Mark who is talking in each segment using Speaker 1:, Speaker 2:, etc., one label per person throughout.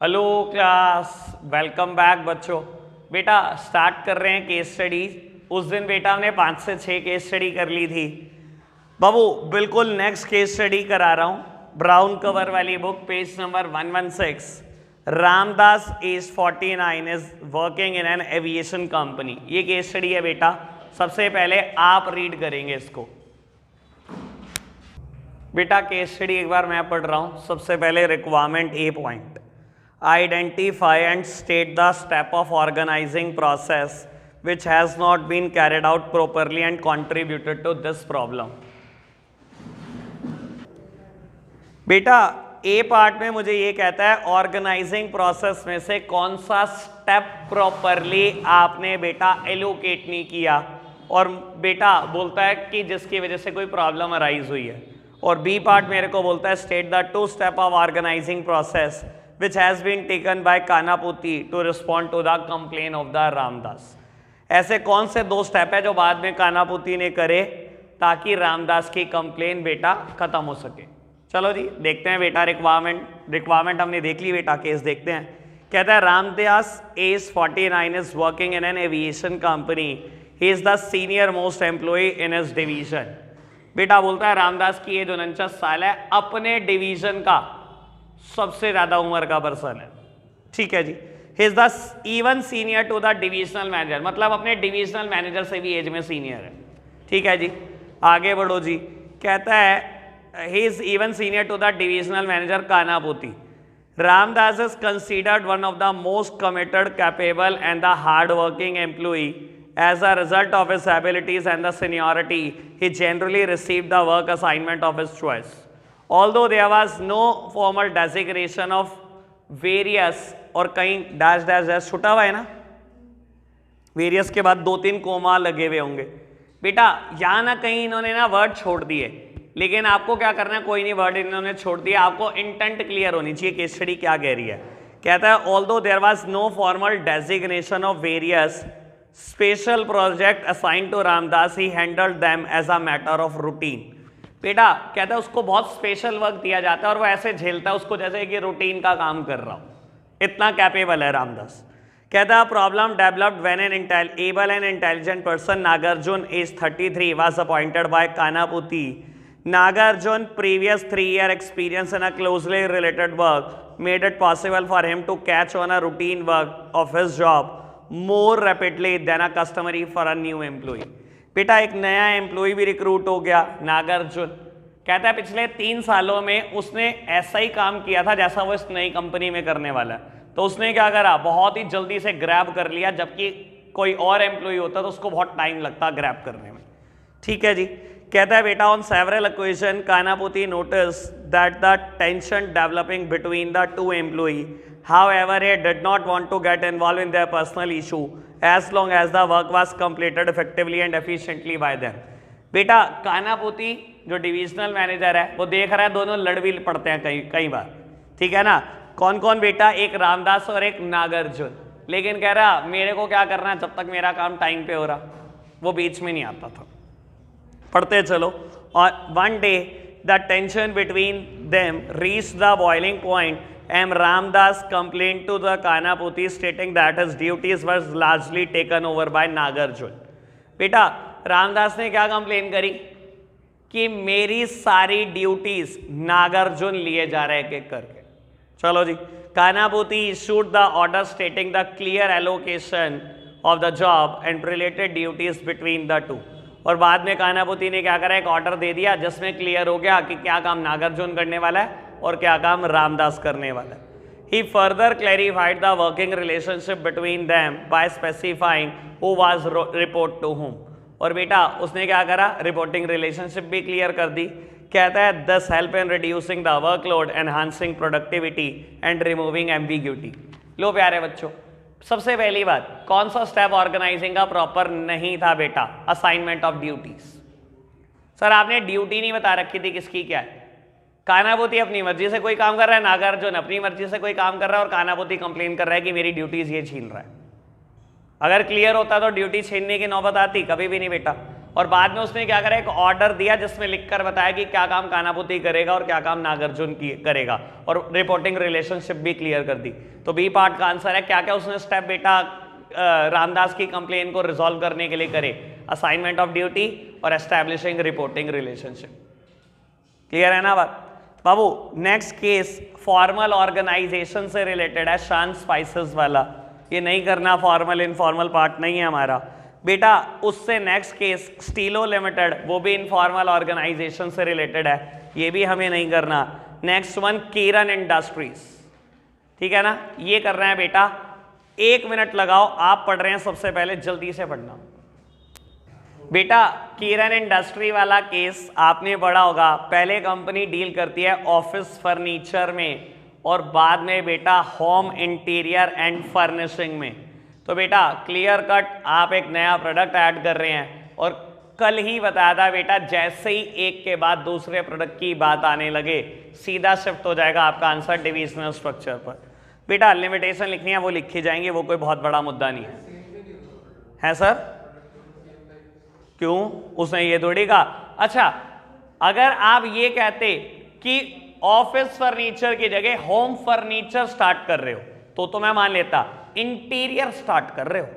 Speaker 1: Hello class, welcome back बच्चों। बेटा start कर रहे हैं केस स्टडी। उस दिन बेटा हमने 5 से 6 केस स्टडी कर ली थी। बाबू बिल्कुल नेक्स्ट केस स्टडी करा रहा हूँ। ब्राउन कवर वाली book, page number 116। Ramdas age 49 is working in an aviation company. ये केस स्टडी है बेटा। सबसे पहले आप रीड करेंगे इसको। बेटा केस स्टडी एक बार मैं पढ़ रहा हूँ। सबसे पहले requirement A point, identify and state the step of organizing process which has not been carried out properly and contributed to this problem। बेटा ए पार्ट में मुझे ये कहता है ऑर्गेनाइजिंग प्रोसेस में से कौन सा स्टेप प्रॉपरली आपने बेटा एलोकेट नहीं किया, और बेटा बोलता है कि जिसकी वजह से कोई प्रॉब्लम अराइज हुई है। और बी पार्ट मेरे को बोलता है state the 2 step of organising process which has been taken by कानापुती to respond to the complaint of the Ramdas. ऐसे कौन से 2 स्टेप है जो बाद में कानापुती ने करे ताकि रामदास की कंप्लेन बेटा खत्म हो सके। चलो जी देखते हैं बेटा। रिक्वायरमेंट हमने देख ली बेटा, केस देखते हैं। कहता है Ramdas age 49 is working in an aviation company, he is the senior most employ in his division. बेटा बोलता है रामदास की एज 49 साल है, अपने डिवीजन का सबसे ज्यादा उम्र का पर्सन है। ठीक है जी। He is the even senior to the divisional manager, मतलब अपने डिविजनल मैनेजर से भी एज में सीनियर है। ठीक है जी, आगे बढ़ो जी। कहता है he is even senior to the divisional manager Kanaputi. Ramdas is considered one of the most committed, capable and the hard working employee. As a result of his abilities and the seniority, he generally received the work assignment of his choice. Although there was no formal designation of various, और कहीं dash dash dash छुटा हुआ है ना, various के बाद 2-3 coma लगे हुए होंगे बेटा। यहाँ ना कहीं इन्होंने ना वर्ड छोड़ दिए, लेकिन आपको क्या करना है, कोई नहीं वर्ड इन्होंने छोड़ दिया, आपको इंटेंट क्लियर होनी चाहिए केस स्टडी क्या कह रही है। कहता है although there was no formal designation of various special project assign to Ramdas, he handled them as a matter of routine. बेटा कहता है उसको बहुत स्पेशल वर्क दिया जाता है और वो ऐसे झेलता है उसको जैसे कि रूटीन का काम कर रहा हो, इतना कैपेबल है रामदास। कहता है problem developed when an able and intelligent person Nagarjun age 33 was appointed by Kanaputi. Nagarjun previous 3-year experience in a closely related work made it possible for him to catch on a routine work of his job more rapidly than a customary for a new employ. बेटा एक नया employ भी recruit हो गया नागार्जुन। कहता है पिछले 3 सालों में उसने ऐसा ही काम किया था जैसा वो इस नई कंपनी में करने वाला है। तो उसने क्या करा, बहुत ही जल्दी से ग्रैब कर लिया, जबकि कोई और एम्प्लॉय होता तो उसको बहुत टाइम लगता ग्रैब करने में। ठीक है जी। कहता है बेटा on several occasion Kanaputi notice that the tension developing between the 2 employ, however he did not want to get involved in their personal issue as long as the work was completed effectively and efficiently by them। बेटा कानापुती जो divisional manager है वो देख रहा है दोनों लड़ भी पड़ते हैं कई बार। ठीक है ना, कौन कौन बेटा, एक रामदास और एक नागार्जुन। लेकिन कह रहा मेरे को क्या करना है जब तक मेरा काम टाइम पे हो रहा, वो बीच में नहीं आता था। पढ़ते चलो। और one day the tension between them reach the boiling point and Ramdas complained to the Kanaputi stating that his duties were largely taken over by Nagarjun। बेटा रामदास ने क्या कंप्लेन करी कि मेरी सारी ड्यूटीज नागार्जुन लिए जा रहे हैं करके। चलो जी। कानापुती issued the order stating the clear allocation of the job and related duties between the 2। और बाद में कानापुती ने क्या करा, एक ऑर्डर दे दिया जिसमें क्लियर हो गया कि क्या काम नागार्जुन करने वाला है और क्या काम रामदास करने वाला है। He further clarified the working relationship between them by specifying who was report to whom। और बेटा उसने क्या करा, रिपोर्टिंग रिलेशनशिप भी क्लियर कर दी। कहता है this help in reducing the workload, enhancing productivity and removing ambiguity। लो प्यारे बच्चों, सबसे पहली बात, कौन सा स्टेप ऑर्गेनाइजिंग का प्रॉपर नहीं था बेटा, असाइनमेंट ऑफ ड्यूटीज। सर आपने ड्यूटी नहीं बता रखी थी किसकी क्या है। कानापुती अपनी मर्जी से कोई काम कर रहा है, नागार्जुन अपनी मर्जी से कोई काम कर रहा है, और कानापुती कंप्लेन कर रहा है कि मेरी ड्यूटीज ये छीन रहा है। अगर क्लियर होता तो ड्यूटी छीनने की नौबत आती कभी भी नहीं बेटा। और बाद में उसने क्या करा, एक ऑर्डर दिया जिसमें लिखकर बताया कि क्या काम कानापुती करेगा और क्या काम नागार्जुन करेगा, और रिपोर्टिंग रिलेशनशिप भी क्लियर कर दी। तो बी पार्ट का आंसर है क्या क्या उसने स्टेप बेटा रामदास की कंप्लेन को रिजॉल्व करने के लिए करे, असाइनमेंट ऑफ ड्यूटी और एस्टैब्लिशिंग रिपोर्टिंग रिलेशनशिप। क्लियर है ना बात बाबू। नेक्स्ट केस फॉर्मल ऑर्गेनाइजेशन से रिलेटेड है, शान स्पाइसेस वाला, ये नहीं करना, फॉर्मल इनफॉर्मल पार्ट नहीं है हमारा बेटा। उससे नेक्स्ट केस स्टीलो लिमिटेड, वो भी इनफॉर्मल ऑर्गेनाइजेशन से रिलेटेड है, ये भी हमें नहीं करना। नेक्स्ट वन किरण इंडस्ट्रीज, ठीक है ना, ये कर रहे हैं बेटा। 1 मिनट लगाओ, आप पढ़ रहे हैं सबसे पहले, जल्दी से पढ़ना बेटा। किरण इंडस्ट्री वाला केस आपने पढ़ा होगा। पहले कंपनी डील करती है ऑफिस फर्नीचर में और बाद में बेटा होम इंटीरियर एंड फर्निशिंग में। तो बेटा क्लियर कट आप एक नया प्रोडक्ट ऐड कर रहे हैं, और कल ही बताया था बेटा, जैसे ही एक के बाद दूसरे प्रोडक्ट की बात आने लगे सीधा शिफ्ट हो जाएगा आपका आंसर डिविजनल स्ट्रक्चर पर। बेटा लिमिटेशन लिखनी है, वो लिखी जाएंगे, वो कोई बहुत बड़ा मुद्दा नहीं है सर। क्यों, उसने ये थोड़ी कहा। अच्छा, अगर आप ये कहते कि ऑफिस फर्नीचर की जगह होम फर्नीचर स्टार्ट कर रहे हो तो मैं मान लेता। इंटीरियर स्टार्ट कर रहे हो,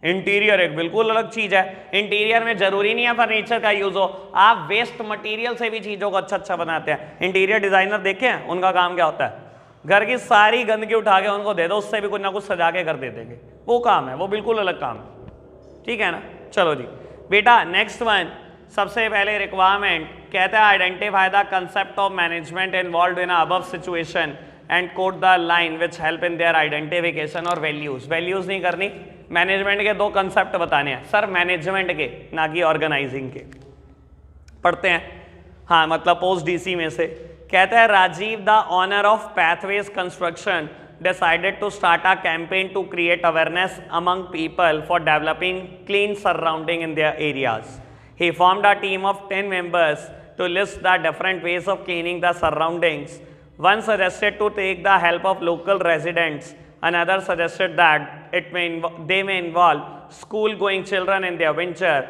Speaker 1: इंटीरियर एक बिल्कुल अलग चीज है। इंटीरियर में जरूरी नहीं है फर्नीचर का यूज हो, आप वेस्ट मटेरियल से भी चीजों को अच्छा अच्छा बनाते हैं। इंटीरियर डिजाइनर देखे हैं, उनका काम क्या होता है, घर की सारी गंदगी उठा के उनको दे दो, उससे भी कुछ ना कुछ सजा के कर दे देंगे, वो काम है, वो बिल्कुल अलग काम है, ठीक है ना। चलो जी बेटा नेक्स्ट वन, सबसे पहले रिक्वायरमेंट कहता है identify the concept of management involved in above situation and code the line which help in their identification और वैल्यूज। वैल्यूज नहीं करनी, मैनेजमेंट के 2 कंसेप्ट बताने हैं सर, मैनेजमेंट के ना कि ऑर्गेनाइजिंग के। पढ़ते हैं, हाँ मतलब पोस्ट डीसी में से कहता है Rajiv the owner of Pathways Construction decided to start a campaign to create awareness among people for developing clean surrounding in their areas. He formed a team of 10 members to list the different ways of cleaning the surroundings. One suggested to take the help of local residents. Another suggested that they may involve school-going children in their venture.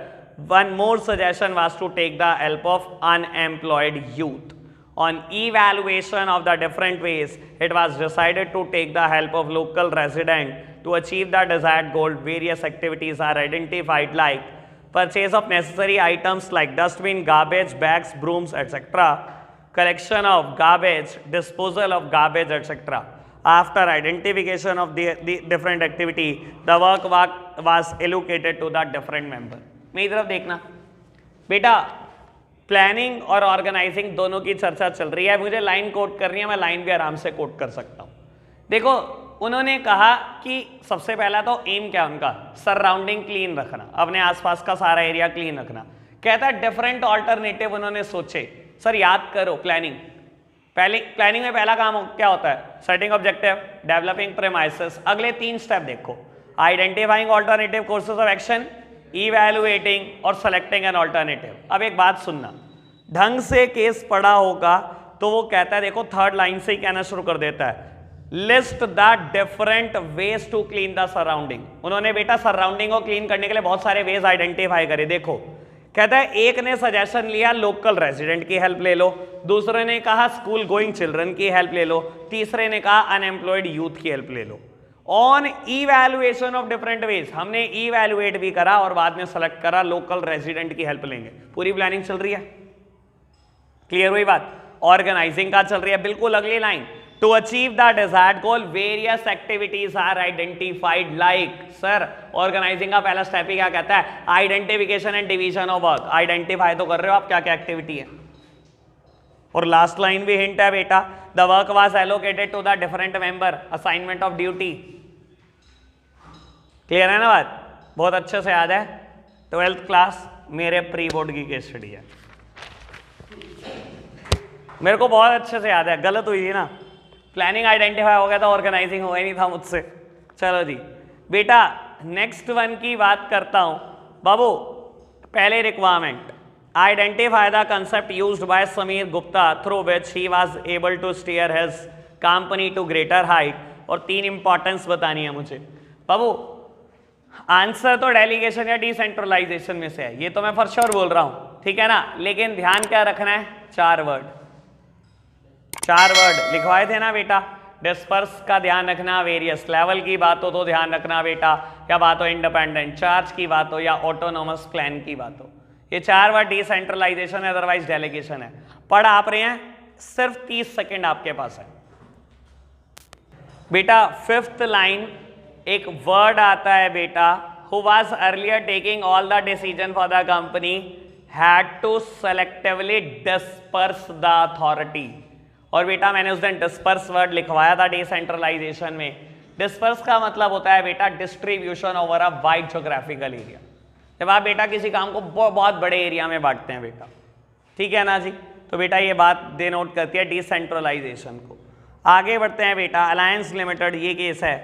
Speaker 1: One more suggestion was to take the help of unemployed youth. On evaluation of the different ways, it was decided to take the help of local residents to achieve the desired goal. Various activities are identified like purchase of necessary items like dustbin, garbage bags, brooms, etc. Collection of garbage, disposal of garbage, etc. After identification of the different activity, the work was allocated to the different member. मेरी तरफ देखना बेटा, planning और organising दोनों की चर्चा चल रही है, मुझे लाइन कोट करनी है, मैं लाइन भी आराम से कोट कर सकता हूं। देखो उन्होंने कहा कि सबसे पहला तो एम क्या उनका, सराउंडिंग क्लीन रखना, अपने आसपास का सारा एरिया क्लीन रखना। कहता है डिफरेंट ऑल्टरनेटिव उन्होंने सोचे। सर याद करो प्लानिंग, प्लानिंग में पहला काम क्या होता है, सेटिंग ऑब्जेक्टिव, डेवलपिंग प्रेमाइसेस। अगले 3 स्टेप देखो, identifying alternative courses of action, evaluating और सेलेक्टिंग एन ऑल्टरनेटिव। अब एक बात सुनना, ढंग से केस पढ़ा होगा तो वो कहता है, देखो 3rd लाइन से ही कहना शुरू कर देता है, list the different ways to clean the surrounding. उन्होंने बेटा सराउंडिंग को क्लीन करने के लिए बहुत सारे वेज आइडेंटिफाई करे। देखो कहता है, एक ने सजेशन लिया लोकल रेजिडेंट की हेल्प ले लो, दूसरे ने कहा स्कूल गोइंग चिल्ड्रन की हेल्प ले लो, तीसरे ने कहा अनएम्प्लॉयड यूथ की हेल्प ले लो। On evaluation of different ways, हमने इवैल्यूएट भी करा और बाद में सेलेक्ट करा लोकल रेजिडेंट की हेल्प लेंगे। पूरी प्लानिंग चल रही है, क्लियर हुई बात। ऑर्गेनाइजिंग का चल रही है, बिल्कुल अगली line, to achieve the desired goal various activities are identified like. Sir organising का पहला स्टेप ही क्या कहता है, identification and division of work. Identify तो कर रहे हो आप क्या क्या एक्टिविटी है, और लास्ट लाइन भी हिंट है बेटा, the work was allocated to the different member, assignment of duty. Clear है ना बात, बहुत अच्छे से याद है। 12th क्लास मेरे प्री बोर्ड की केस स्टडी है, मेरे को बहुत अच्छे से याद है। गलत हुई थी ना, प्लानिंग आइडेंटिफाई हो गया था, ऑर्गेनाइजिंग हो ही नहीं था मुझसे। चलो जी बेटा नेक्स्ट वन की बात करता हूं बाबू। पहले requirement, identify the concept used by Sameer Gupta through which he was able to steer his company to greater height. और 3 इंपॉर्टेंस बतानी है मुझे बाबू। आंसर तो डेलीगेशन या डिसेंट्रलाइजेशन में से है, ये तो मैं फॉर श्योर बोल रहा हूं, ठीक है ना। लेकिन ध्यान क्या रखना है, 4 वर्ड लिखवाए थे ना बेटा। डिस्पर्स का ध्यान रखना, वेरियस लेवल की बात हो तो ध्यान रखना बेटा, या बात हो इंडिपेंडेंट चार्ज की बात हो या ऑटोनोमस प्लान की बात हो, ये 4 वर्ड डिसेंट्रलाइजेशन है, अदरवाइज डेलीगेशन है। पढ़ आप रहे हैं, सिर्फ 30 सेकेंड आपके पास है बेटा। 5th लाइन एक वर्ड आता है बेटा, who was earlier taking all the decision for the company had to selectively disperse the authority। और बेटा मैंने उस दिन डिस्पर्स वर्ड लिखवाया था डिसेंट्रलाइजेशन में। डिस्पर्स का मतलब होता है बेटा distribution over a wide geographical area. जब आप बेटा किसी काम को बहुत बड़े एरिया में बांटते हैं बेटा, ठीक है ना जी, तो बेटा ये बात डिनोट करती है डिसेंट्रलाइजेशन को। आगे बढ़ते हैं बेटा, अलायंस लिमिटेड ये केस है।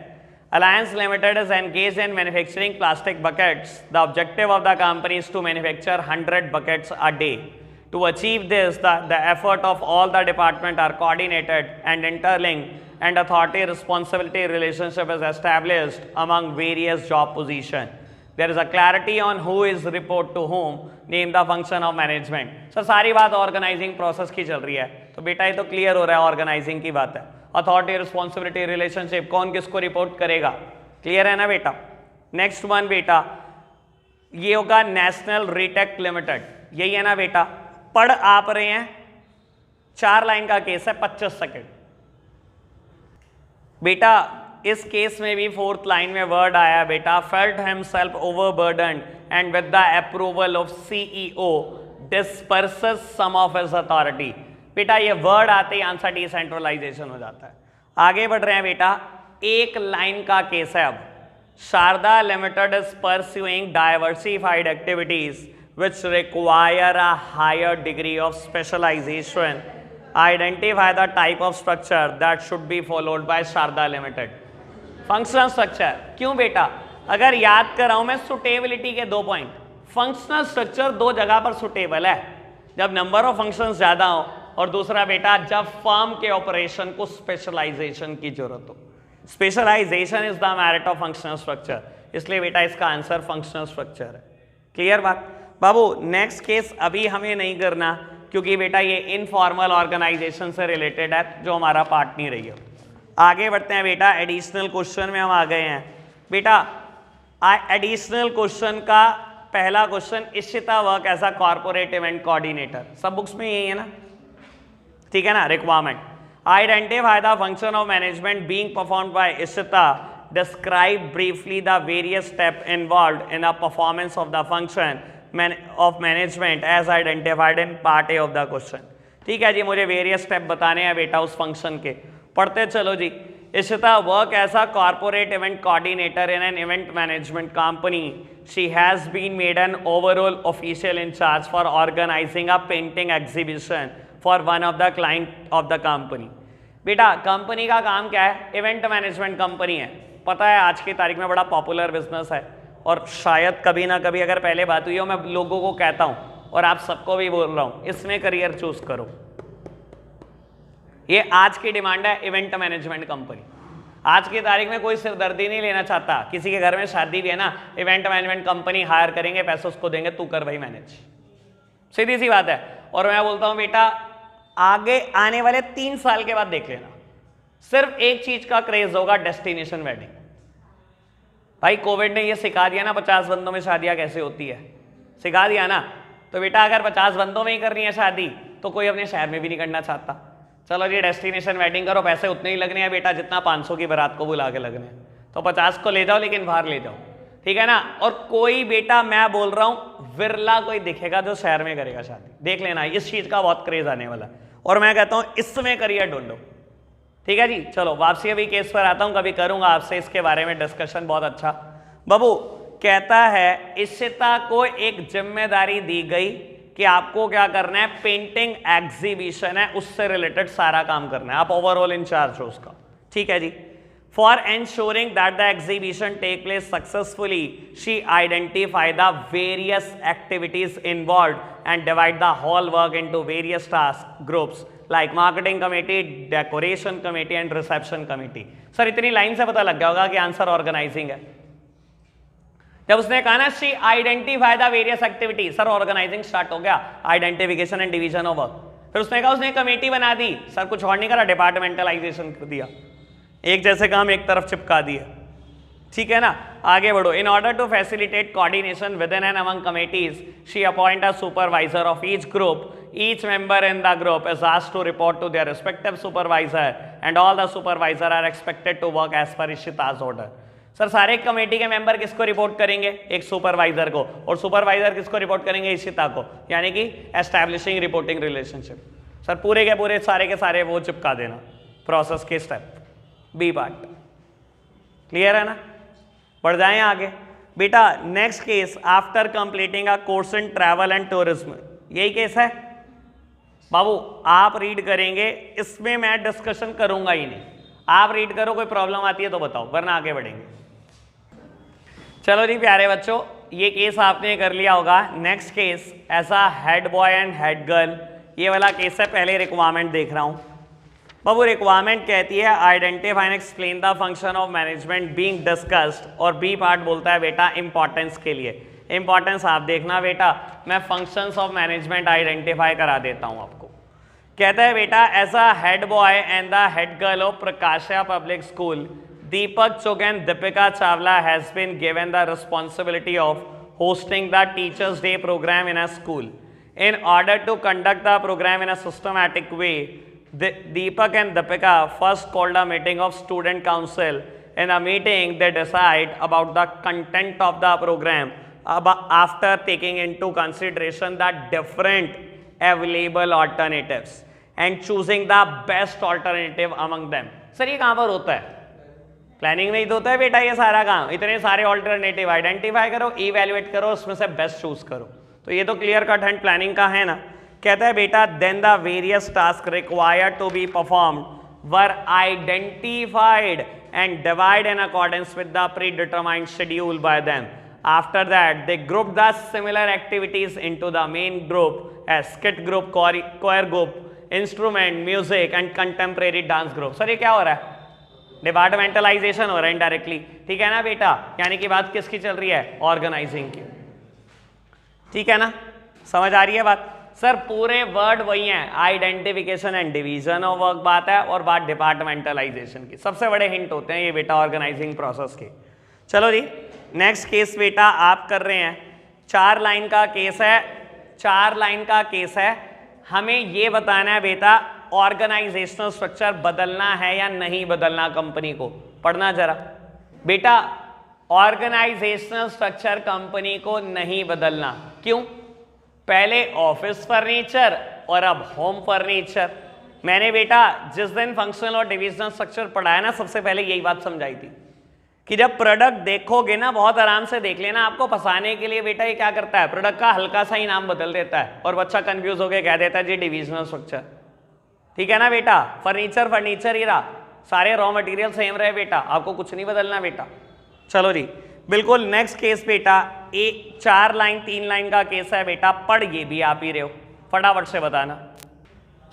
Speaker 1: Alliance Limited is engaged in manufacturing plastic buckets. The objective of the company is to manufacture 100 buckets a day. To achieve this, the effort of all the departments are coordinated and interlinked, and authority responsibility relationship is established among various job positions. There is a clarity on who is report to whom, name the function of management. So सारी बात organising process की चल रही है, तो बेटा ये तो क्लियर हो रहा है ऑर्गेनाइजिंग की बात है। अथॉरिटी रिस्पॉन्सिबिलिटी रिलेशनशिप, कौन किसको रिपोर्ट करेगा, क्लियर है ना बेटा। नेक्स्ट वन बेटा, ये होगा नेशनल रीटेक लिमिटेड, यही है ना बेटा। पढ़ आप रहे हैं, 4 लाइन का केस है, 25 सेकेंड बेटा। इस केस में भी 4th लाइन में वर्ड आया बेटा, felt himself overburdened and with the approval of CEO disperses some of his authority. बेटा ये वर्ड आते ही आंसर डिसेंट्रलाइजेशन हो जाता है। आगे बढ़ रहे हैं बेटा, 1 लाइन का केस है अब। Sharda limited is pursuing diversified activities which require a higher degree of specialisation. Identify the type of structure that should be followed by Sharda limited. Functional structure, क्यों बेटा, अगर याद कराऊं मैं सुटेबिलिटी के 2 पॉइंट। फंक्शनल स्ट्रक्चर 2 जगह पर सुटेबल है, जब नंबर ऑफ फंक्शंस ज्यादा हो, और दूसरा बेटा जब फर्म के ऑपरेशन को स्पेशलाइजेशन की जरूरत हो। Specialisation is the merit of functional structure, इसलिए बेटा इसका आंसर फंक्शनल स्ट्रक्चर है। क्लियर बात बाबू। नेक्स्ट केस अभी हमें नहीं करना, क्योंकि बेटा ये इनफॉर्मल ऑर्गेनाइजेशन से रिलेटेड है, जो हमारा पार्ट नहीं रही है। आगे बढ़ते हैं बेटा, एडिशनल क्वेश्चन में हम आ गए हैं बेटा। एडिशनल क्वेश्चन का पहला question, Ishita work as a corporate event coordinator, सब बुक्स में यही है ना, ठीक है ना। Requirement, identify the function of management being performed by Ishita, describe briefly the various step involved in the performance of the function of management as identified in part A of the question. ठीक है जी, मुझे various step बताने हैं बेटा उस function के, पढ़ते चलो जी। Ishita work as a corporate event coordinator in an event management company. She has been made an overall official in charge for organising a painting exhibition for one of the client of the company. बेटा company का काम क्या है, event management company है, पता है आज की तारीख में बड़ा पॉपुलर बिजनेस है, और शायद कभी ना कभी अगर पहले बात हुई हो, मैं लोगों को कहता हूं और आप सबको भी बोल रहा हूं, इसमें करियर चूज करो। ये आज की डिमांड है, इवेंट मैनेजमेंट कंपनी। आज की तारीख में कोई सिरदर्दी नहीं लेना चाहता, किसी के घर में शादी भी है ना, इवेंट मैनेजमेंट कंपनी हायर करेंगे, पैसे उसको देंगे, तू कर भाई मैनेज, सीधी सी बात है। और मैं बोलता हूं बेटा आगे आने वाले 3 साल के बाद देख लेना, सिर्फ एक चीज का क्रेज होगा, डेस्टिनेशन वेडिंग। भाई कोविड ने ये सिखा दिया ना 50 बंदों में शादियां कैसे होती है, सिखा दिया ना। तो बेटा अगर 50 बंदों में ही करनी है शादी, तो कोई अपने शहर में भी नहीं करना चाहता। चलो जी डेस्टिनेशन वेडिंग करो, पैसे उतने ही लगने हैं बेटा जितना 500 की बारात को बुला के लगने हैं, तो 50 को ले जाओ लेकिन बाहर ले जाओ, ठीक है ना। और कोई बेटा मैं बोल रहा हूं विरला कोई दिखेगा जो शहर में करेगा शादी, देख लेना इस चीज का बहुत क्रेज आने वाला है, और मैं कहता हूं इसमें करियर ढूंढो, ठीक है जी। चलो वापसी अभी केस पर आता हूं, कभी करूंगा आपसे इसके बारे में डिस्कशन बहुत अच्छा। बाबू कहता है इशिता को एक जिम्मेदारी दी गई कि आपको क्या करना है, पेंटिंग एग्जीबिशन है उससे रिलेटेड सारा काम करना है, आप ओवरऑल इंचार्ज हो उसका, ठीक है जी। For ensuring that the exhibition take place successfully, she identify the various activities involved and divide the whole work into various task groups like marketing committee, decoration committee and reception committee. Sir इतनी line से पता लग गया होगा कि answer organising है। जब उसने कहा ना she identify the various activity, sir organising start हो गया, identification and division of work. फिर उसने कहा उसने कमेटी बना दी, सर कुछ और नहीं करा, डिपार्टमेंटलाइजेशन कर दिया, एक जैसे काम एक तरफ चिपका दिया, ठीक है ना। आगे बढ़ो। In order to facilitate coordination within and among committees she appoint a supervisor of each group, each member in the group is asked to report to their respective supervisor and all the supervisor are expected to work as per Ishita's order। Sir सारे committee के member किसको report करेंगे, एक supervisor को, और supervisor किसको report करेंगे, इशिता को, यानी कि एस्टैब्लिशिंग रिपोर्टिंग रिलेशनशिप। सर पूरे के पूरे सारे के सारे वो चिपका देना प्रोसेस के स्टेप, बी पार्ट क्लियर है ना। बढ़ जाएं आगे बेटा। Next case, after completing a course in travel and tourism, यही केस है बाबू, आप रीड करेंगे, इसमें मैं डिस्कशन करूंगा ही नहीं, आप रीड करो, कोई प्रॉब्लम आती है तो बताओ वरना आगे बढ़ेंगे। चलो जी प्यारे बच्चों, ये केस आपने कर लिया होगा। नेक्स्ट केस, ऐसा head boy and head girl, ये वाला केस है। पहले रिक्वायरमेंट देख रहा हूं बाबू। रिक्वायरमेंट कहती है identify and explain the function of management being discussed, और बी पार्ट बोलता है बेटा इंपॉर्टेंस के लिए। इंपॉर्टेंस आप देखना बेटा, मैं फंक्शंस ऑफ मैनेजमेंट आइडेंटिफाई करा देता हूं आपको। कहता है बेटा, as a head boy and the head girl of Prakasha public school, Deepak Chugh and Deepika Chawla has been given the responsibility of hosting the Teachers Day program in a school. In order to conduct the program in a systematic way, Deepak and Deepika first called a meeting of student council. In a meeting, they decide about the content of the program after taking into consideration the different available alternatives and choosing the best alternative among them. Sir ये कहाँ पर होता है? Planning में ही तो होता है बेटा ये सारा काम। इतने सारे ऑल्टरनेटिव आइडेंटिफाई करो, इवैल्यूएट करो, उसमें से बेस्ट चूज करो। तो ये तो क्लियर कट हैंड प्लानिंग का है ना। कहता है बेटा, then the various task required to be performed were identified and divide in accordance with the predetermined schedule by them. After that, they grouped the similar activities into the main group as skit group, choir group, instrument, music and contemporary dance group। Sir ये क्या हो रहा है? Departmentalisation हो रहा है indirectly, ठीक है ना बेटा। यानी कि बात किसकी चल रही है? ऑर्गेनाइजिंग की, ठीक है ना। समझ आ रही है बात? सर पूरे वर्ड वही हैं, identification and division of work बात है, और बात डिपार्टमेंटलाइजेशन की। सबसे बड़े हिंट होते हैं ये बेटा ऑर्गेनाइजिंग प्रोसेस के। चलो जी नेक्स्ट केस बेटा आप कर रहे हैं, 4 लाइन का केस है। 4 लाइन का केस है, हमें ये बताना है बेटा ऑर्गेनाइजेशनल स्ट्रक्चर बदलना है या नहीं बदलना कंपनी को। पढ़ना जरा बेटा, ऑर्गेनाइजेशनल स्ट्रक्चर कंपनी को नहीं बदलना। क्यों? पहले ऑफिस फर्नीचर और अब होम फर्नीचर। मैंने बेटा जिस दिन फंक्शनल और डिविजनल स्ट्रक्चर पढ़ाया ना, सबसे पहले यही बात समझाई थी कि जब प्रोडक्ट देखोगे ना, बहुत आराम से देख लेना, आपको फंसाने के लिए बेटा ये क्या करता है, प्रोडक्ट का हल्का सा ही नाम बदल देता है और बच्चा कंफ्यूज होकर कह देता है जी डिविजनल स्ट्रक्चर। ठीक है ना बेटा, फर्नीचर फर्नीचर ही रहा, सारे रॉ मटेरियल सेम रहे बेटा, आपको कुछ नहीं बदलना बेटा। चलो जी बिल्कुल नेक्स्ट केस बेटा, 4 लाइन 3 लाइन का केस है बेटा, पढ़ ये भी आप ही रहे हो, फटाफट से बताना।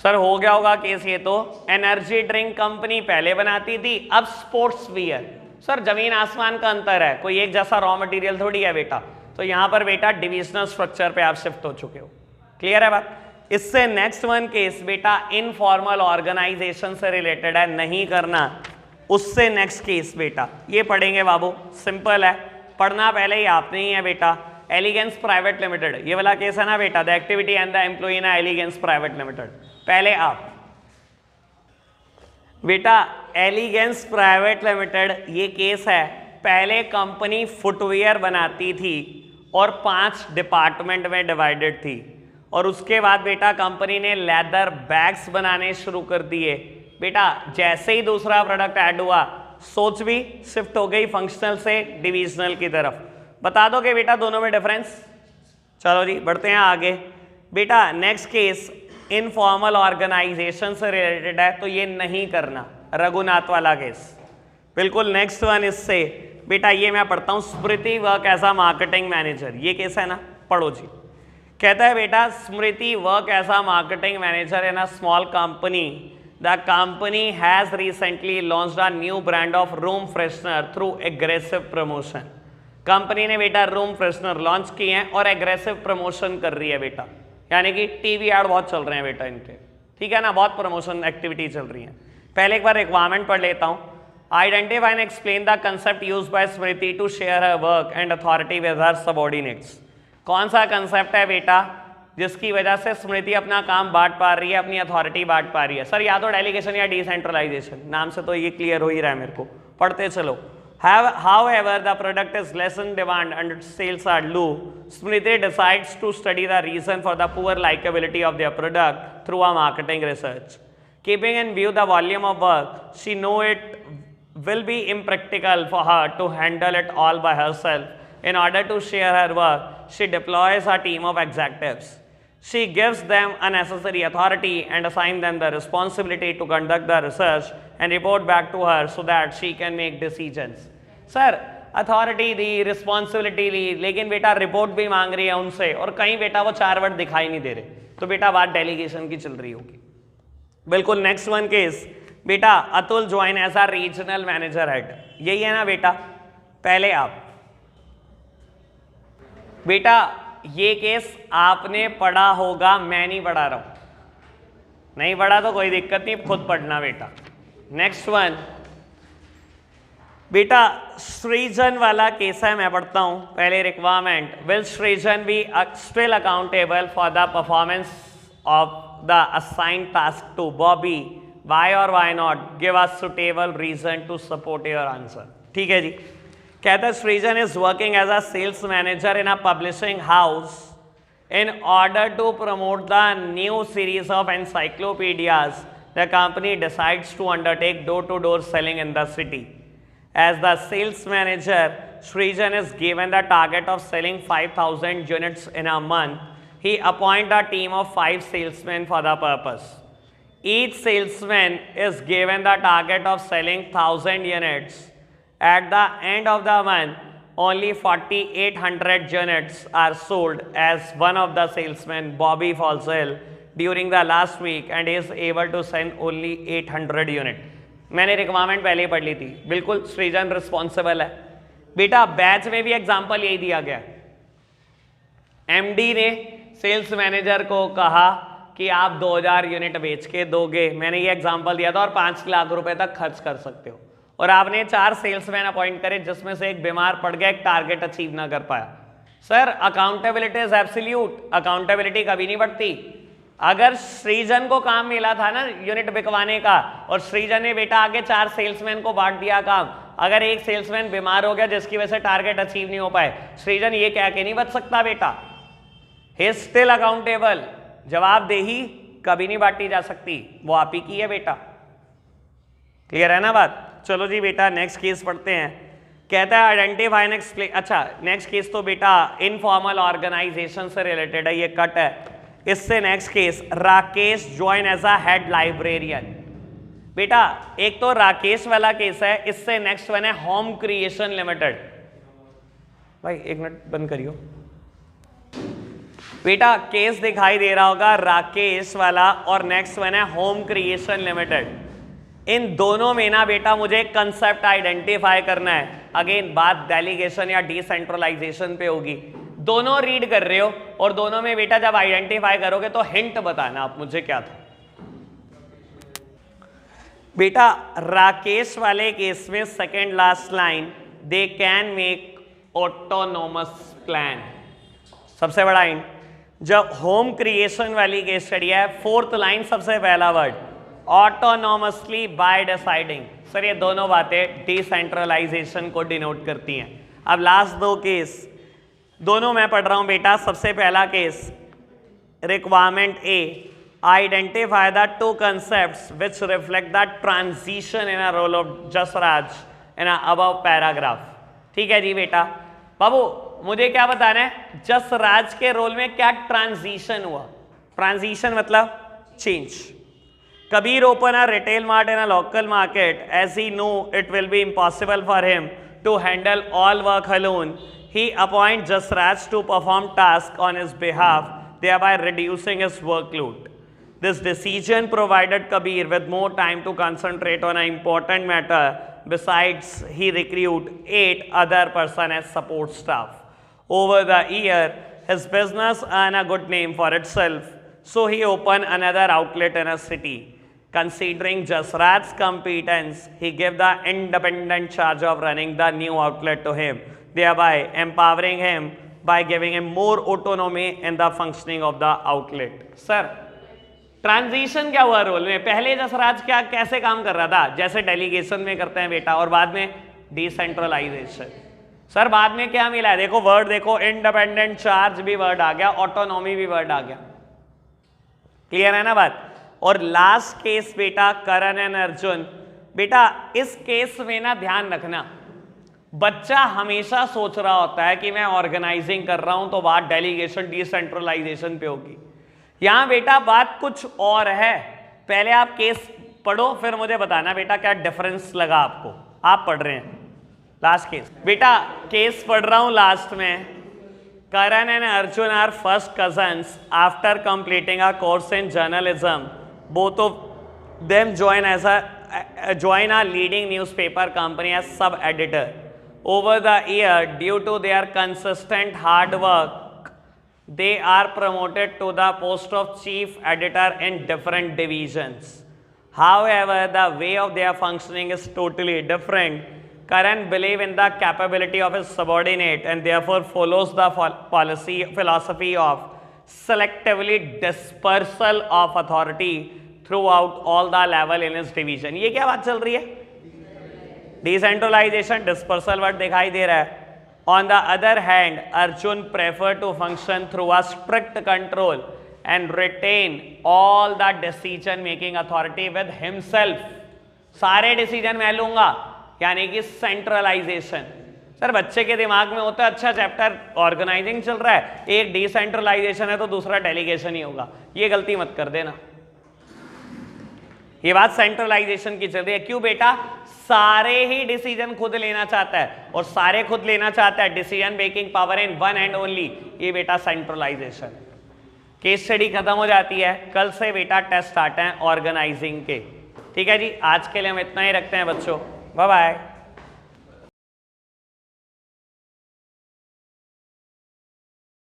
Speaker 1: सर हो गया होगा केस ये तो, एनर्जी ड्रिंक कंपनी पहले बनाती थी, अब स्पोर्ट्स वियर। सर जमीन आसमान का अंतर है, कोई एक जैसा रॉ मटेरियल थोड़ी है बेटा। तो यहां पर बेटा डिविजनल स्ट्रक्चर पे आप शिफ्ट हो चुके हो, क्लियर है बात। इससे नेक्स्ट वन केस बेटा इनफॉर्मल ऑर्गेनाइजेशन से रिलेटेड है, नहीं करना। उससे नेक्स्ट केस बेटा ये पढ़ेंगे बाबू, सिंपल है, पढ़ना पहले ही आपने ही है बेटा। एलिगेंस प्राइवेट लिमिटेड, ये वाला केस है ना बेटा, the activity and the employee in Elegance private limited. पहले आप बेटा एलिगेंस प्राइवेट लिमिटेड ये केस है, पहले कंपनी फुटवियर बनाती थी और 5 डिपार्टमेंट में डिवाइडेड थी, और उसके बाद बेटा कंपनी ने लेदर बैग्स बनाने शुरू कर दिए। बेटा जैसे ही दूसरा प्रोडक्ट ऐड हुआ, सोच भी शिफ्ट हो गई फंक्शनल से डिविजनल की तरफ। बता दोगे बेटा दोनों में डिफरेंस? चलो जी बढ़ते हैं आगे बेटा। नेक्स्ट केस इनफॉर्मल ऑर्गेनाइजेशन से रिलेटेड है, तो ये नहीं करना, रघुनाथ वाला केस। बिल्कुल नेक्स्ट वन इससे बेटा ये मैं पढ़ता हूँ, Smriti work as a marketing manager, ये केस है ना, पढ़ो जी। कहता है बेटा Smriti work as a marketing manager in a small company, the company has recently launched a new brand of room freshener through aggressive promotion. Company ने बेटा रूम फ्रेशनर लॉन्च किए हैं और एग्रेसिव प्रमोशन कर रही है बेटा, यानी कि टीवी ऐड बहुत चल रहे हैं बेटा इनके, ठीक है ना, बहुत प्रमोशन एक्टिविटी चल रही है। पहले एक बार रिक्वायरमेंट पढ़ लेता हूँ। Identify and explain the concept used by Smriti to share her work and authority with her subordinates. कौन सा कंसेप्ट है बेटा जिसकी वजह से स्मृति अपना काम बांट पा रही है, अपनी अथॉरिटी बांट पा रही है? सर या तो डेलीगेशन या डिसेंट्रलाइजेशन, नाम से तो ये क्लियर हो ही रहा है मेरे को, पढ़ते चलो। However, the product is less in demand and sales are low. Smriti decides to study the reason for the poor likability of their product through a marketing research. Keeping in view the volume of work, she knows it will be impractical for her to handle it all by herself. In order to share her work, she deploys a team of executives. She gives them a necessary authority and assigns them the responsibility to conduct the research and report back to her so that she can make decisions. Sir authority दी, responsibility ली, लेकिन बेटा report भी मांग रही है उनसे और कहीं बेटा वो 4 वर्ड दिखाई नहीं दे रहे, तो बेटा बात डेलीगेशन की चल रही होगी। बिल्कुल। नेक्स्ट वन केस बेटा, Atul join as a regional manager head, यही है ना बेटा? पहले आप बेटा ये केस आपने पढ़ा होगा, मैं नहीं पढ़ा रहा हूं, नहीं पढ़ा तो कोई दिक्कत नहीं, खुद पढ़ना बेटा। नेक्स्ट वन बेटा, सृजन वाला केस है, मैं पढ़ता हूं। पहले requirement, will Srijan be still accountable for the performance of the assigned task to Bobby, why or why not, give us suitable reason to support your answer. ठीक है जी। कहता है Srijan is working as a sales manager in a publishing house in order to promote the new series of encyclopedias. The company decides to undertake door-to-door selling in the city. As the sales manager, Srijan is given the target of selling 5,000 units in a month. He appoints a team of 5 salesmen for the purpose. Each salesman is given the target of selling 1,000 units. At the end of the month, only 4,800 units are sold as one of the salesmen, Bobby, falls ill during the last week and is able to send only 800 units. मैंने requirement पहले ही पढ़ ली थी। बिल्कुल सृजन responsible है बेटा। Batch में भी एग्जाम्पल यही दिया गया, एमडी ने सेल्स मैनेजर को कहा कि आप 2000 यूनिट बेच के दोगे, मैंने ये एग्जाम्पल दिया था, और 5 लाख रुपए तक खर्च कर सकते हो, और आपने 4 सेल्समैन अपॉइंट करे जिसमें से एक बीमार पड़ गया, एक टारगेट अचीव ना कर पाया। Sir accountability is absolute, accountability कभी नहीं बढ़ती। अगर सृजन को काम मिला था ना यूनिट बिकवाने का, और सृजन ने बेटा आगे 4 सेल्समैन को बांट दिया काम, अगर एक सेल्समैन बीमार हो गया जिसकी वजह से टारगेट अचीव नहीं हो पाए, सृजन ये कह के नहीं बच सकता बेटा, ही इज स्टिल अकाउंटेबल। जवाबदेही कभी नहीं बांटी जा सकती, वो आप ही की है बेटा। क्लियर है ना बात? चलो जी बेटा नेक्स्ट केस पढ़ते हैं। कहता है आइडेंटिफाई एंड एक्सप्लेन। अच्छा नेक्स्ट केस तो बेटा इनफॉर्मल ऑर्गेनाइजेशन से रिलेटेड है, ये कट है। इससे next case, Rakesh join as a head librarian. बेटा एक तो राकेश वाला केस है, इससे नेक्स्ट वन है होम क्रिएशन लिमिटेड। भाई 1 मिनट बंद करियो बेटा, केस दिखाई दे रहा होगा राकेश वाला, और नेक्स्ट वन है होम क्रिएशन लिमिटेड। इन दोनों में ना बेटा मुझे कंसेप्ट आइडेंटिफाई करना है। अगेन बात डेलीगेशन या डिसेंट्रलाइजेशन पे होगी। दोनों रीड कर रहे हो और दोनों में बेटा जब आइडेंटिफाई करोगे तो हिंट बताना आप मुझे क्या था। बेटा राकेश वाले केस में second last line, they can make autonomous plan, सबसे बड़ा हिंट। जब होम क्रिएशन वाली केस स्टडी है, 4th लाइन सबसे पहला word, autonomously by deciding. Sir ये दोनों बातें डिसेंट्रलाइजेशन को डिनोट करती हैं। अब लास्ट 2 केस दोनों मैं पढ़ रहा हूं बेटा। सबसे पहला case requirement A, identify the 2 concepts which reflect the transition in a role of Jasraj in a above paragraph। ठीक है जी बेटा। बाबू मुझे क्या बताना है, जसराज के रोल में क्या ट्रांजिशन हुआ? ट्रांजिशन मतलब change. Kabir opened a retail mart in a local market as he knew it will be impossible for him to handle all work alone. He appointed Jasraj to perform tasks on his behalf, thereby reducing his workload. This decision provided Kabir with more time to concentrate on an important matter Besides, he recruit 8 other person as support staff. Over the year, his business earned a good name for itself, so he opened another outlet in a city. Considering Jasraj's competence, he gave the independent charge of running the new outlet to him, thereby empowering him by giving him more autonomy in the functioning of the outlet. Sir, transition क्या हुआ role में? पहले जसराज क्या कैसे काम कर रहा था? जैसे डेलीगेशन में करते हैं बेटा, और बाद में डिसेंट्रलाइजेशन. सर बाद में क्या मिला है? देखो वर्ड देखो, इंडिपेंडेंट चार्ज भी वर्ड आ गया, ऑटोनॉमी भी वर्ड आ गया. क्लियर है ना बात? और लास्ट केस बेटा करण एंड अर्जुन. बेटा इस केस में ना ध्यान रखना, बच्चा हमेशा सोच रहा होता है कि मैं ऑर्गेनाइजिंग कर रहा हूं तो बात डेलीगेशन डिसेंट्रलाइजेशन पे होगी. यहां बेटा बात कुछ और है. पहले आप केस पढ़ो, फिर मुझे बताना बेटा क्या डिफरेंस लगा आपको. आप पढ़ रहे हैं लास्ट केस. बेटा केस पढ़ रहा हूं लास्ट में. Karan and Arjun are first cousins. After completing a course in journalism, both of them join a leading newspaper company as sub-editor. Over the year, due to their consistent hard work, they are promoted to the post of chief editor in different divisions. However, the way of their functioning is totally different. Karan believes in the capability of his subordinate and therefore follows the philosophy of selectively dispersal of authority throughout all the level in his division. ये क्या बात चल रही है? Decentralization, dispersal word दिखाई दे रहा है. On the other hand, Arjun preferred to function through a strict control and retain all the decision making authority with himself. सारे डिसीजन मैं लूंगा, यानी कि सेंट्रलाइजेशन. सर बच्चे के दिमाग में होता है अच्छा चैप्टर ऑर्गेनाइजिंग चल रहा है, एक डिसेंट्रलाइजेशन है तो दूसरा डेलीगेशन ही होगा. ये गलती मत कर देना. ये बात सेंट्रलाइजेशन की चल रही है. क्यों बेटा? सारे ही डिसीजन खुद लेना चाहता है, और सारे खुद लेना चाहता है decision making power in one and only. ये बेटा सेंट्रलाइजेशन. केस स्टडी खत्म हो जाती है. कल से बेटा टेस्ट आते हैं ऑर्गेनाइजिंग के. ठीक है जी, आज के लिए हम इतना ही रखते हैं बच्चों. Bye bye.